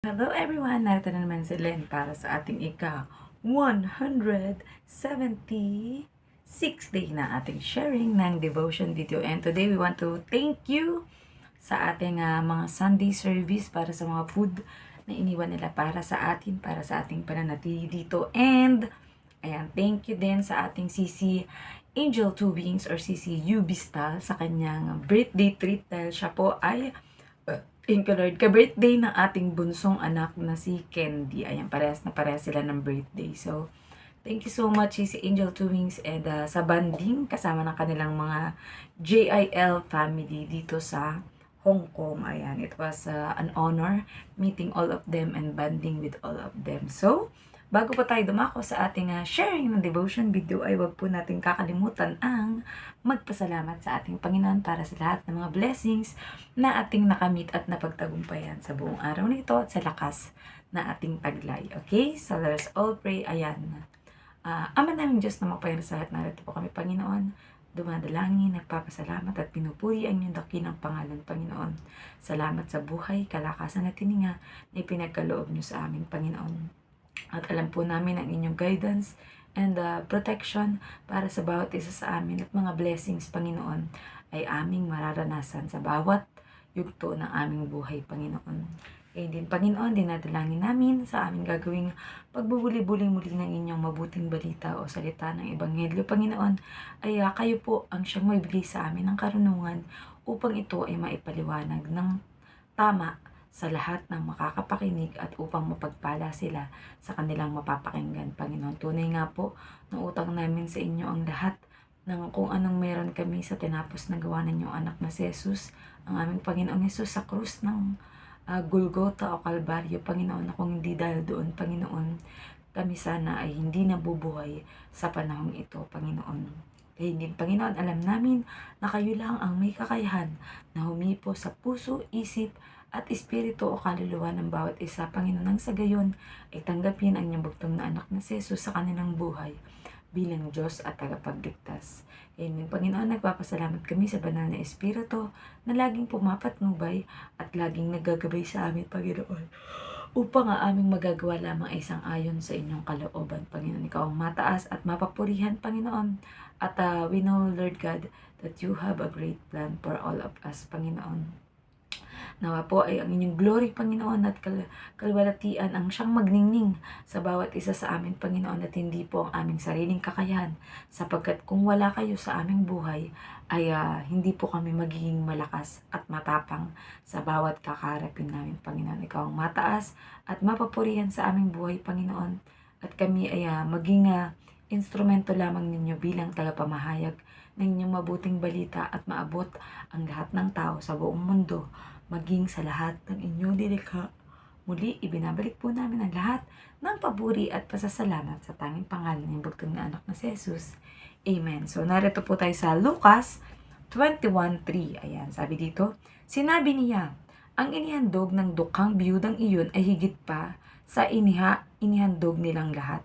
Hello everyone! Narito na naman si Len para sa ating ika-176 day na ating sharing ng devotion video. And today we want to thank you sa ating mga Sunday service para sa mga food na iniwan nila para sa atin, para sa ating pananatili dito. And ayan, thank you din sa ating Sisi Angel Two Wings or Sisi Ubistal sa kanyang birthday treat dahil siya po ay thank you Lord, ka-birthday ng ating bunsong anak na si Candy. Ayan, parehas sila ng birthday. So, thank you so much si Angel Two Wings and sa banding kasama ng kanilang mga JIL family dito sa Hong Kong. Ayan, it was an honor meeting all of them and banding with all of them. So, bago pa tayo dumako sa ating sharing ng devotion video ay wag po natin kakalimutan ang magpasalamat sa ating Panginoon para sa lahat ng mga blessings na ating nakamit at napagtagumpayan sa buong araw nito at sa lakas na ating taglay. Okay? So let's all pray. Ayan. Ama namin Diyos na mapayang sa lahat, narito po kami Panginoon. Dumadalangin, nagpapasalamat at pinupuri ang inyong dakilang pangalan, Panginoon. Salamat sa buhay, kalakasan at tininga na ipinagkaloob niyo sa aming Panginoon. At alam po namin ang inyong guidance and protection para sa bawat isa sa amin at mga blessings, Panginoon, ay aming mararanasan sa bawat yugto ng aming buhay, Panginoon. Kaya din, Panginoon, dinadalangin namin sa aming gagawing pagbubuli-buli muli ng inyong mabuting balita o salita ng Ebanghelyo, Panginoon, ay kayo po ang siyang maibigay sa amin ng karunungan upang ito ay maipaliwanag ng tama sa lahat ng makakapakinig at upang mapagpala sila sa kanilang mapapakinggan, Panginoon. Tunay nga po na utang namin sa inyo ang lahat ng kung anong meron kami sa tinapos na gawa ng inyong anak na si Jesus, ang aming Panginoong Jesus sa krus ng Golgotha o Kalbaryo, Panginoon, na kung hindi dahil doon, Panginoon, kami sana ay hindi nabubuhay sa panahong ito, Panginoon. Kaya din, Panginoon, alam namin na kayo lang ang may kakayahan na humipo sa puso, isip, at espiritu o kaluluwa ng bawat isa, Panginoon, nang sa gayon ay tanggapin ang inyong bugtong na anak na si Jesus sa kanilang buhay bilang Diyos at tagapagligtas. Kaya din, Panginoon, nagpapasalamat kami sa banal na espiritu na laging pumapatnubay at laging naggagabay sa amin, Panginoon, upang ang aming magagawa lamang ay sang-ayon sa inyong kalooban, Panginoon. Ikaw ang mataas at mapapurihan, Panginoon. At we know, Lord God, that you have a great plan for all of us, Panginoon. Nawa po ay ang inyong glory, Panginoon, at kalwalatian ang siyang magningning sa bawat isa sa amin, Panginoon, at hindi po ang aming sariling kakayahan, sapagkat kung wala kayo sa aming buhay, ay hindi po kami magiging malakas at matapang sa bawat kakaharapin namin, Panginoon. Ikaw ang mataas at mapapurihan sa aming buhay, Panginoon, at kami ay maging instrumento lamang ninyo bilang tagapamahayag ng inyong mabuting balita at maabot ang lahat ng tao sa buong mundo, maging sa lahat ng inyong nilikha. Muli, ibinabalik po namin ang lahat ng papuri at pasasalamat sa tanging pangalan ng bugtong na anak na si Jesus. Amen. So, narito po tayo sa Lucas 21:3. Ayan, sabi dito, sinabi niya, ang inihandog ng dukhang biyudang iyon ay higit pa sa inihandog nilang lahat.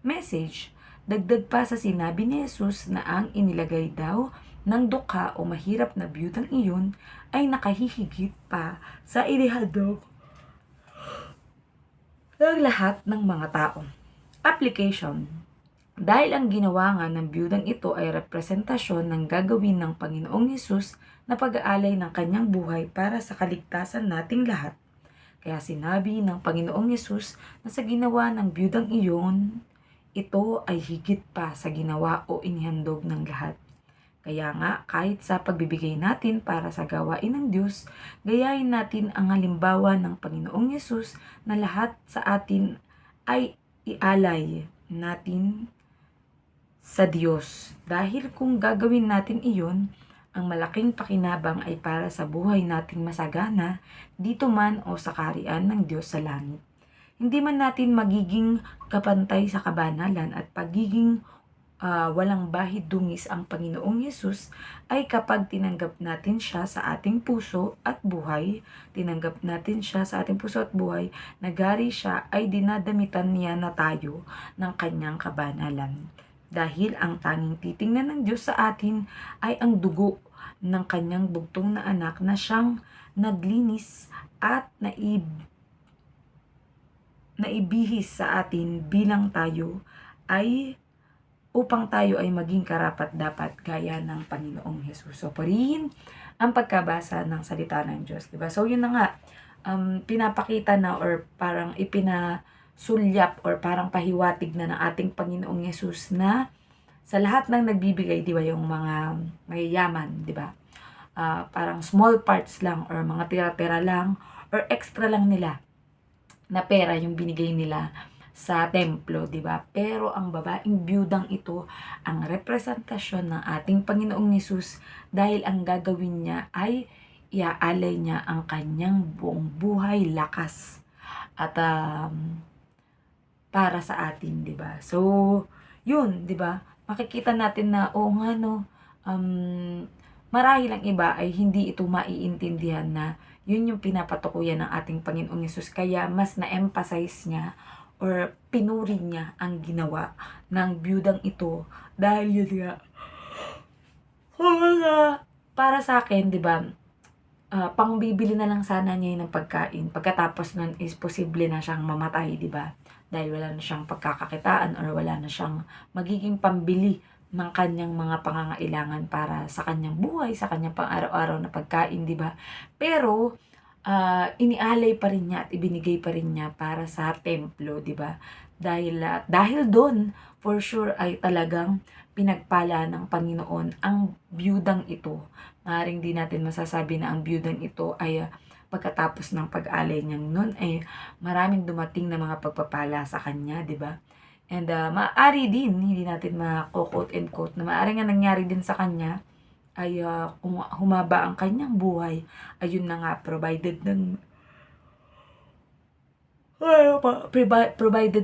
Message, dagdag pa sa sinabi ni Jesus na ang inilagay daw ng dukha o mahirap na biyudang iyon ay nakahihigit pa sa inihandog ng lahat ng mga tao. Application. Dahil ang ginawa nga ng biyudang ito ay representasyon ng gagawin ng Panginoong Hesus na pag-aalay ng kanyang buhay para sa kaligtasan nating lahat. Kaya sinabi ng Panginoong Hesus na sa ginawa ng biyudang iyon, ito ay higit pa sa ginawa o inihandog ng lahat. Kaya nga, kahit sa pagbibigay natin para sa gawain ng Diyos, gayahin natin ang halimbawa ng Panginoong Yesus na lahat sa atin ay ialay natin sa Diyos. Dahil kung gagawin natin iyon, ang malaking pakinabang ay para sa buhay nating masagana dito man o sa kaharian ng Diyos sa langit. Hindi man natin magiging kapantay sa kabanalan at pagiging walang bahid dungis ang Panginoong Yesus ay kapag tinanggap natin siya sa ating puso at buhay, nagari siya ay dinadamitan niya na tayo ng kanyang kabanalan. Dahil ang tanging titingnan ng Diyos sa atin ay ang dugo ng kanyang bugtong na anak na siyang naglinis at naibihis sa atin bilang tayo ay upang tayo ay maging karapat-dapat gaya ng Panginoong Hesus. So, purihin ang pagkabasa ng salita ng Diyos, diba? So, yun na nga, pinapakita na or parang ipinasulyap or parang pahiwatig na ng ating Panginoong Hesus na sa lahat ng nagbibigay, di ba, yung mga mayayaman, di ba? Parang small parts lang or mga tira-tira lang or extra lang nila na pera yung binigay nila sa templo, di ba? Pero ang babaeng biyudang ito ang representasyon ng ating Panginoong Hesus dahil ang gagawin niya ay iaalay niya ang kanyang buong buhay, lakas at para sa atin, di ba? So, yun, di ba? Makikita natin na nga no, marahil ang iba ay hindi ito maiintindihan na yun yung pinapatukuyan ng ating Panginoong Hesus. Kaya mas na-emphasize niya or pinuri niya ang ginawa ng biyudang ito dahil yun nga. Para sa akin, di ba, pangbibili na lang sana niya ng pagkain. Pagkatapos nun is posible na siyang mamatay, di ba? Dahil wala na siyang pagkakakitaan or wala na siyang magiging pambili ng kanyang mga pangangailangan para sa kanyang buhay, sa kanyang pang-araw-araw na pagkain, di ba? Pero inialay pa rin niya at ibinigay pa rin niya para sa templo, di ba? Dahil doon, for sure ay talagang pinagpala ng Panginoon ang biyudang ito. Maaaring di natin masasabi na ang biyudang ito ay pagkatapos ng pag-alay niya noon ay maraming dumating na mga pagpapala sa kanya, di ba? And maaari din, hindi natin ma-quote and quote, na maaari nga nangyari din sa kanya ay humaba ang kanyang buhay. Ayun na nga, provided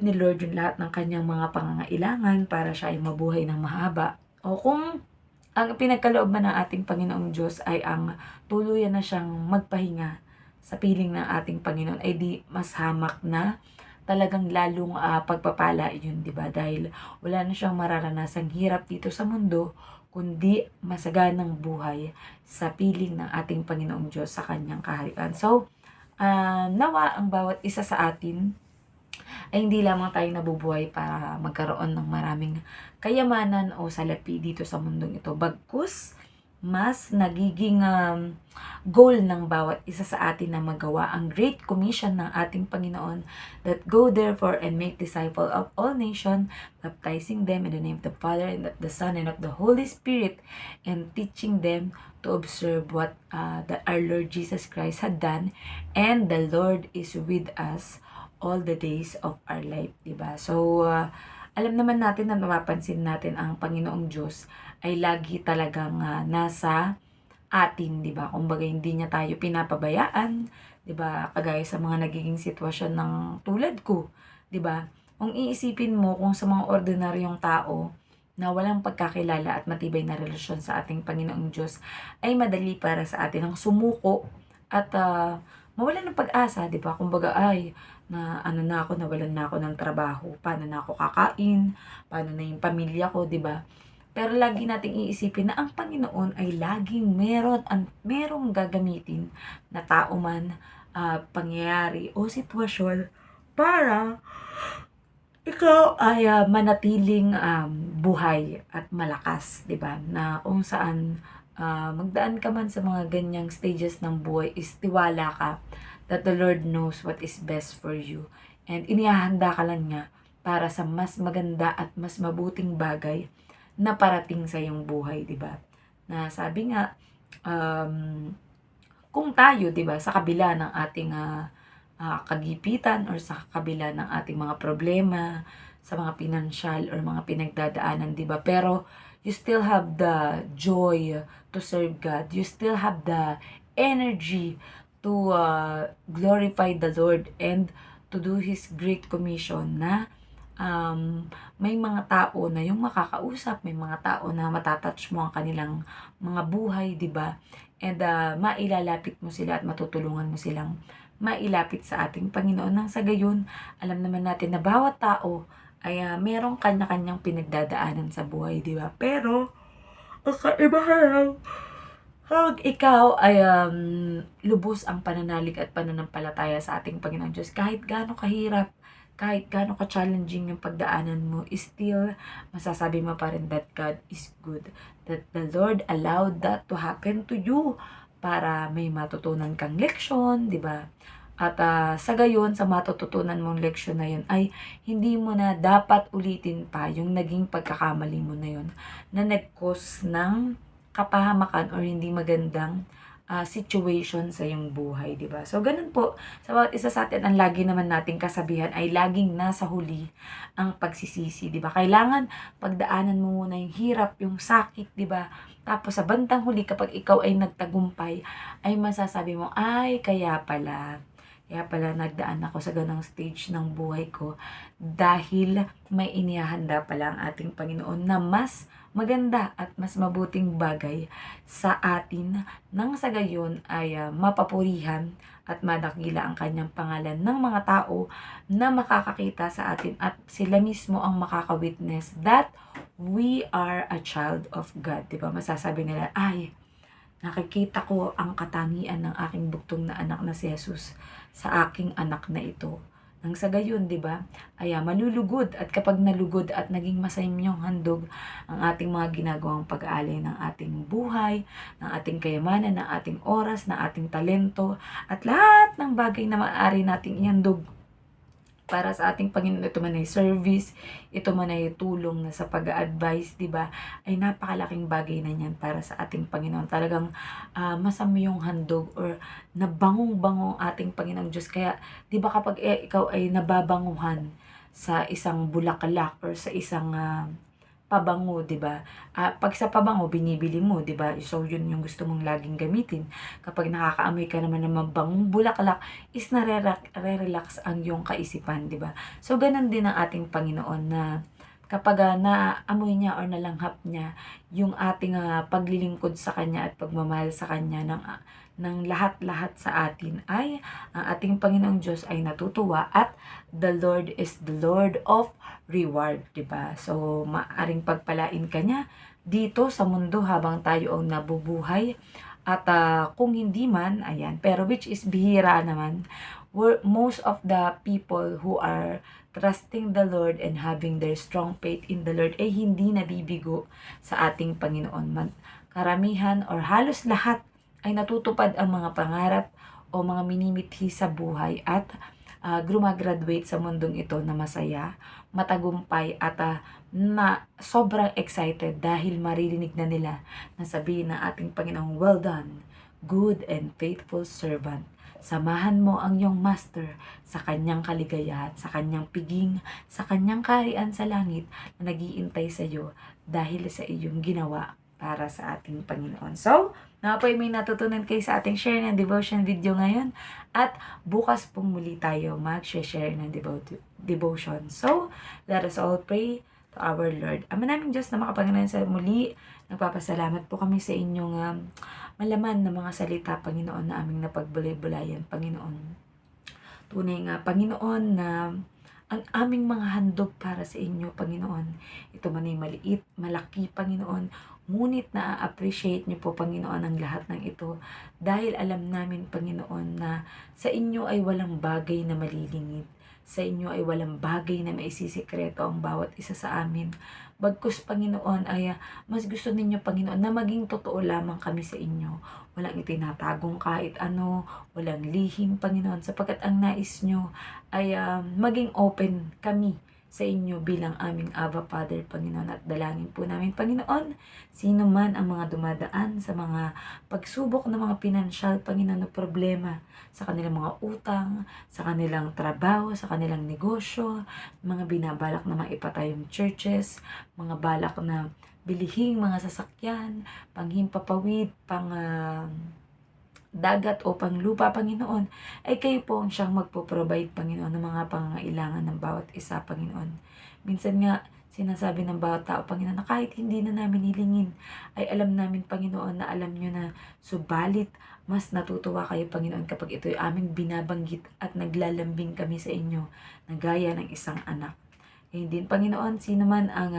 ni Lord yung lahat ng kanyang mga pangangailangan para siya ay mabuhay ng mahaba. O kung ang pinagkaloob man ng ating Panginoong Diyos ay ang tuluyan na siyang magpahinga sa piling ng ating Panginoon, ay di mas hamak na talagang lalong pagpapala yun, di ba? Dahil wala na siyang mararanasang hirap dito sa mundo, kundi masaganang buhay sa piling ng ating Panginoong Diyos sa kanyang kaharian. So, nawa ang bawat isa sa atin ay hindi lamang tayo nabubuhay para magkaroon ng maraming kayamanan o salapi dito sa mundong ito. Bagkus, mas nagiging goal ng bawat isa sa atin na magawa ang Great Commission ng ating Panginoon, that go therefore and make disciple of all nations, baptizing them in the name of the Father and of the Son and of the Holy Spirit, and teaching them to observe what our Lord Jesus Christ had done, and the Lord is with us all the days of our life, diba? So, alam naman natin na napapansin natin ang Panginoong Diyos ay lagi talagang nasa atin, 'di ba? Kumbaga hindi niya tayo pinapabayaan, 'di ba? Kagaya sa mga nagiging sitwasyon ng tulad ko, 'di ba? Kung iisipin mo kung sa mga ordinaryong tao na walang pagkakilala at matibay na relasyon sa ating Panginoong Diyos, ay madali para sa atin ang sumuko at mawalan ng pag-asa, 'di ba? Kumbaga ay nawalan na ako ng trabaho, paano na ako kakain, paano na yung pamilya ko, 'di ba? Pero lagi nating iisipin na ang Panginoon ay laging merong gagamitin na tao man, pangyayari o sitwasyon para ikaw ay manatiling buhay at malakas, 'di ba? Na kung saan magdaan ka man sa mga ganyang stages ng buhay is tiwala ka that the Lord knows what is best for you. And inihahanda ka lang niya para sa mas maganda at mas mabuting bagay na parating sa iyong buhay, 'di ba? Na sabi nga, kung tayo, 'di ba, sa kabila ng ating kagipitan or sa kabila ng ating mga problema, sa mga pinansyal or mga pinagdadaanan, 'di ba? Pero you still have the joy to serve God. You still have the energy to glorify the Lord and to do His Great Commission na may mga tao na yung makakausap, may mga tao na matatouch mo ang kanilang mga buhay, di ba? And mailalapit mo sila at matutulungan mo silang mailapit sa ating Panginoon. Nang sa gayon, alam naman natin na bawat tao ay merong kanya-kanyang pinagdadaanan sa buhay, di ba? Pero, ang kaibahan pag ikaw ay lubos ang pananalig at pananampalataya sa ating Panginoon Diyos, kahit gaano kahirap, kahit gaano ka-challenging yung pagdaanan mo, still, masasabi mo pa rin that God is good. That the Lord allowed that to happen to you para may matutunan kang leksyon, di ba? At sa gayon, sa matututunan mong leksyon na yun, ay hindi mo na dapat ulitin pa yung naging pagkakamali mo na yun na nag-cause ng kapahamakan or hindi magandang situation sa iyong buhay, di ba? So, ganun po. Sa bawat isa sa atin, ang lagi naman nating kasabihan ay laging nasa huli ang pagsisisi, di ba? Kailangan pagdaanan mo muna yung hirap, yung sakit, di ba? Tapos sa bandang huli, kapag ikaw ay nagtagumpay, ay masasabi mo, ay, kaya pala nagdaan ako sa ganong stage ng buhay ko dahil may inihahanda pala ang ating Panginoon na mas maganda at mas mabuting bagay sa atin nang sa gayon ay mapapurihan at madakila ang kanyang pangalan ng mga tao na makakakita sa atin at sila mismo ang makaka-witness that we are a child of God. Diba? Masasabi nila, ay, nakikita ko ang katangian ng aking buktong na anak na si Jesus sa aking anak na ito. Nang sa gayon, di ba, ay malulugod at kapag nalugod at naging masayang handog ang ating mga ginagawang pag-aalay ng ating buhay, ng ating kayamanan, ng ating oras, ng ating talento, at lahat ng bagay na maaari nating ihandog para sa ating Panginoon. Ito man ay service, ito man ay tulong na sa pag-a-advise, di ba? Ay napakalaking bagay na niyan para sa ating Panginoon. Talagang masamyong handog or nabangong-bangong ating Panginoong Diyos. Kaya, di ba kapag ikaw ay nababanguhan sa isang bulaklak or sa isang pabango, 'di ba? Pag sa pabango binibili mo, 'di ba? So yun yung gusto mong laging gamitin. Kapag nakakaamoy ka naman ng mabangong bulaklak, is nare-relax ang iyong kaisipan, 'di ba? So ganun din ang ating Panginoon na kapag naamoy niya or nalanghap niya yung ating paglilingkod sa kanya at pagmamahal sa kanya ng lahat-lahat sa atin ay ang ating Panginoong Diyos ay natutuwa at the Lord is the Lord of reward, 'di ba? So maaring pagpalain ka niya dito sa mundo habang tayo ang nabubuhay at kung hindi man, ayan, pero which is bihira naman, most of the people who are trusting the Lord and having their strong faith in the Lord ay hindi nabibigo sa ating Panginoon. Karamihan or halos lahat ay natutupad ang mga pangarap o mga minimithi sa buhay at grumagraduate sa mundong ito na masaya, matagumpay at na sobrang excited dahil maririnig na nila na sabihin ng ating Panginoong, well done, good and faithful servant. Samahan mo ang iyong master sa kanyang kaligayahan, sa kanyang piging, sa kanyang kaharian sa langit na nag-iintay sa iyo dahil sa iyong ginawa para sa ating Panginoon. So, napoy may natutunan kayo sa ating share ng devotion video ngayon at bukas pong muli tayo mag-share ng devotion. So, let us all pray to our Lord. Ama naming Diyos na makapangyarihan sa muli, nagpapasalamat po kami sa inyong malaman na mga salita, Panginoon, na aming napagbulay-bulayan, Panginoon. Tunay nga, Panginoon, na ang aming mga handog para sa inyo, Panginoon, ito man ay maliit, malaki, Panginoon, ngunit na-appreciate niyo po, Panginoon, ang lahat ng ito dahil alam namin, Panginoon, na sa inyo ay walang bagay na malilingit. Sa inyo ay walang bagay na maisisikreto ang bawat isa sa amin. Bagkus, Panginoon, ay mas gusto ninyo, Panginoon, na maging totoo lamang kami sa inyo. Walang itinatagong kahit ano, walang lihim, Panginoon, sapagkat ang nais nyo ay maging open kami sa inyo bilang aming Abba Father, Panginoon, at dalangin po namin, Panginoon, sino man ang mga dumadaan sa mga pagsubok ng mga pinansyal, Panginoon, na problema sa kanilang mga utang, sa kanilang trabaho, sa kanilang negosyo, mga binabalak na maipatayong churches, mga balak na bilihing mga sasakyan, panghimpapawid, dagat o panglupa, Panginoon, ay kayo po ang siyang magpo-provide, Panginoon, ng mga pangangailangan ng bawat isa, Panginoon. Minsan nga, sinasabi ng bawat tao, Panginoon, na kahit hindi na namin hilingin, ay alam namin, Panginoon, na alam nyo na, subalit, mas natutuwa kayo, Panginoon, kapag ito'y aming binabanggit at naglalambing kami sa inyo, na gaya ng isang anak. Ngayon din, Panginoon, sino man ang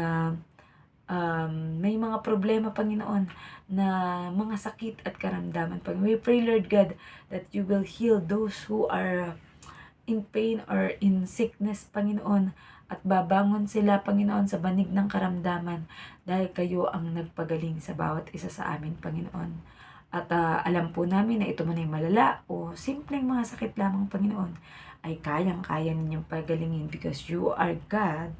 may mga problema, Panginoon, na mga sakit at karamdaman, Panginoon. We pray, Lord God, that you will heal those who are in pain or in sickness, Panginoon, at babangon sila, Panginoon, sa banig ng karamdaman dahil kayo ang nagpagaling sa bawat isa sa amin, Panginoon. At alam po namin na ito man ay malala o simpleng mga sakit lamang, Panginoon, ay kayang-kaya ninyong pagalingin because you are God,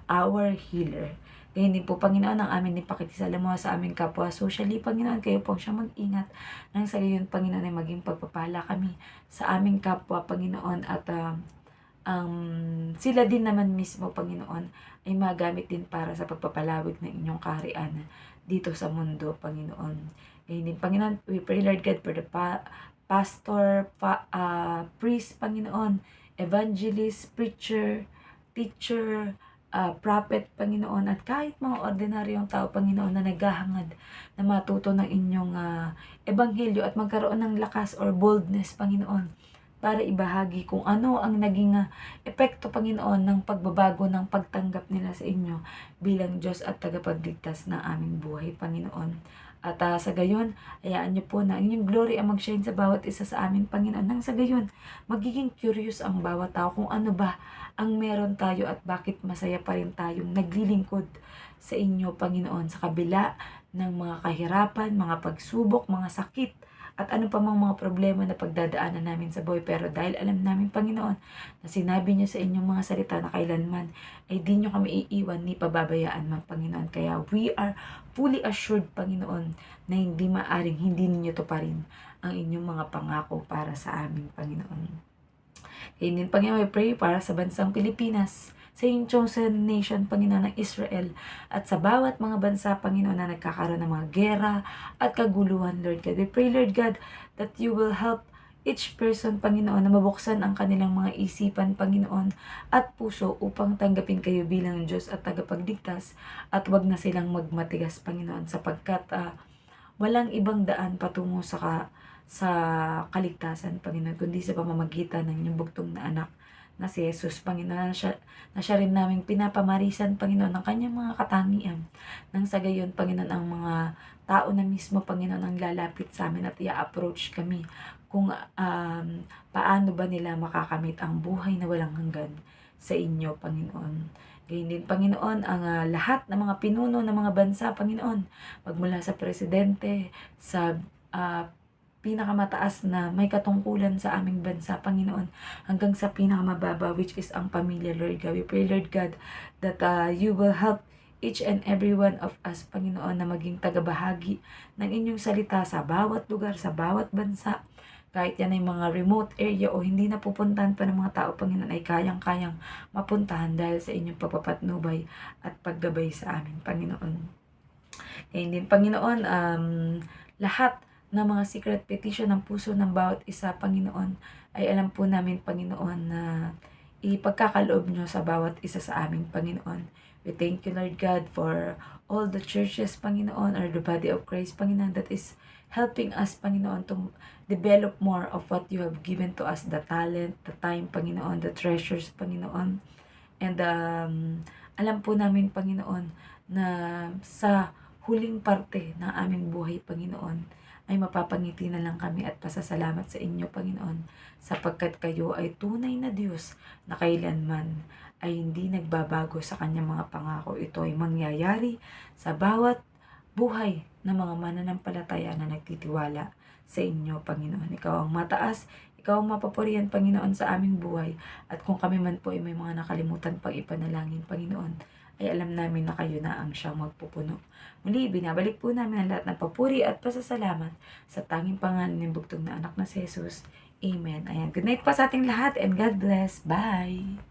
our healer. Kaya hindi po, Panginoon, ang amin din pakikisalamuha sa aming kapwa socially, Panginoon, kayo po siya mag-ingat nang sa gayon, Panginoon, ay maging pagpapala kami sa aming kapwa, Panginoon, at sila din naman mismo, Panginoon, ay magamit din para sa pagpapalawig ng inyong kaharian dito sa mundo, Panginoon. Ngayon din, Panginoon, we pray, Lord God, for the pastor, priest, Panginoon, evangelist, preacher, teacher, prophet, Panginoon, at kahit mga ordinaryong tao, Panginoon, na naghahangad na matuto ng inyong ebanghelyo at magkaroon ng lakas or boldness, Panginoon, para ibahagi kung ano ang naging epekto, Panginoon, ng pagbabago ng pagtanggap nila sa inyo bilang Diyos at tagapagligtas ng aming buhay, Panginoon. At sa gayon, hayaan niyo po na inyong glory ang mag-shine sa bawat isa sa amin, Panginoon. Nang sa gayon, magiging curious ang bawat tao kung ano ba ang meron tayo at bakit masaya pa rin tayong naglilingkod sa inyo, Panginoon, sa kabila ng mga kahirapan, mga pagsubok, mga sakit, at ano pa mang mga problema na pagdadaanan namin sa buhay. Pero dahil alam namin, Panginoon, na sinabi niyo sa inyong mga salita na kailanman ay di niyo kami iiwan ni pababayaan man, Panginoon. Kaya we are fully assured, Panginoon, na hindi maaring hindi ninyo to pa rin ang inyong mga pangako para sa amin, Panginoon. Kaya din, Panginoon, we pray para sa bansang Pilipinas, sa inyong chosen nation, Panginoon, ng Israel, at sa bawat mga bansa, Panginoon, na nagkakaroon ng mga gera at kaguluhan, Lord God. We pray, Lord God, that you will help each person, Panginoon, na mabuksan ang kanilang mga isipan, Panginoon, at puso upang tanggapin kayo bilang Diyos at tagapagligtas, at wag na silang magmatigas, Panginoon, sapagkat walang ibang daan patungo sa kaligtasan, Panginoon, kundi sa pamamagitan ng inyong bugtong na anak na si Jesus, Panginoon, na siya rin namin pinapamarisan, Panginoon, ng kanyang mga katangian. Nang sa gayon, Panginoon, ang mga tao na mismo, Panginoon, ang lalapit sa amin at i-approach kami kung paano ba nila makakamit ang buhay na walang hanggan sa inyo, Panginoon. Gayun din, Panginoon, ang lahat ng mga pinuno ng mga bansa, Panginoon, magmula sa presidente, sa pinakamataas na may katungkulan sa aming bansa, Panginoon, hanggang sa pinakamababa, which is ang pamilya, Lord God. We pray, Lord God, that you will help each and every one of us, Panginoon, na maging tagabahagi ng inyong salita sa bawat lugar, sa bawat bansa. Kahit yan ay mga remote area o hindi napupuntahan pa ng mga tao, Panginoon, ay kayang-kayang mapuntahan dahil sa inyong pagpapatnubay at paggabay sa amin, Panginoon. Kaya din, Panginoon, lahat ng mga secret petition ng puso ng bawat isa, Panginoon, ay alam po namin, Panginoon, na ipagkakaloob nyo sa bawat isa sa aming, Panginoon. We thank you, Lord God, for all the churches, Panginoon, or the body of Christ, Panginoon, that is helping us, Panginoon, to develop more of what you have given to us, the talent, the time, Panginoon, the treasures, Panginoon. And alam po namin, Panginoon, na sa huling parte ng aming buhay, Panginoon, ay mapapangiti na lang kami at pasasalamat sa inyo, Panginoon, sapagkat kayo ay tunay na Diyos na kailanman ay hindi nagbabago sa kanyang mga pangako. Ito ay mangyayari sa bawat buhay ng mga mananampalataya na nagtitiwala sa inyo, Panginoon. Ikaw ang mataas, ikaw ang mapapurihan, Panginoon, sa aming buhay. At kung kami man po ay may mga nakalimutan pang ipanalangin, Panginoon, ay alam namin na kayo na ang siyang magpupuno. Muli, binabalik po namin ang lahat ng papuri at pasasalamat sa tanging pangalan ng bugtong na anak na si Jesus. Amen. Ayan. Good night po sa ating lahat and God bless. Bye!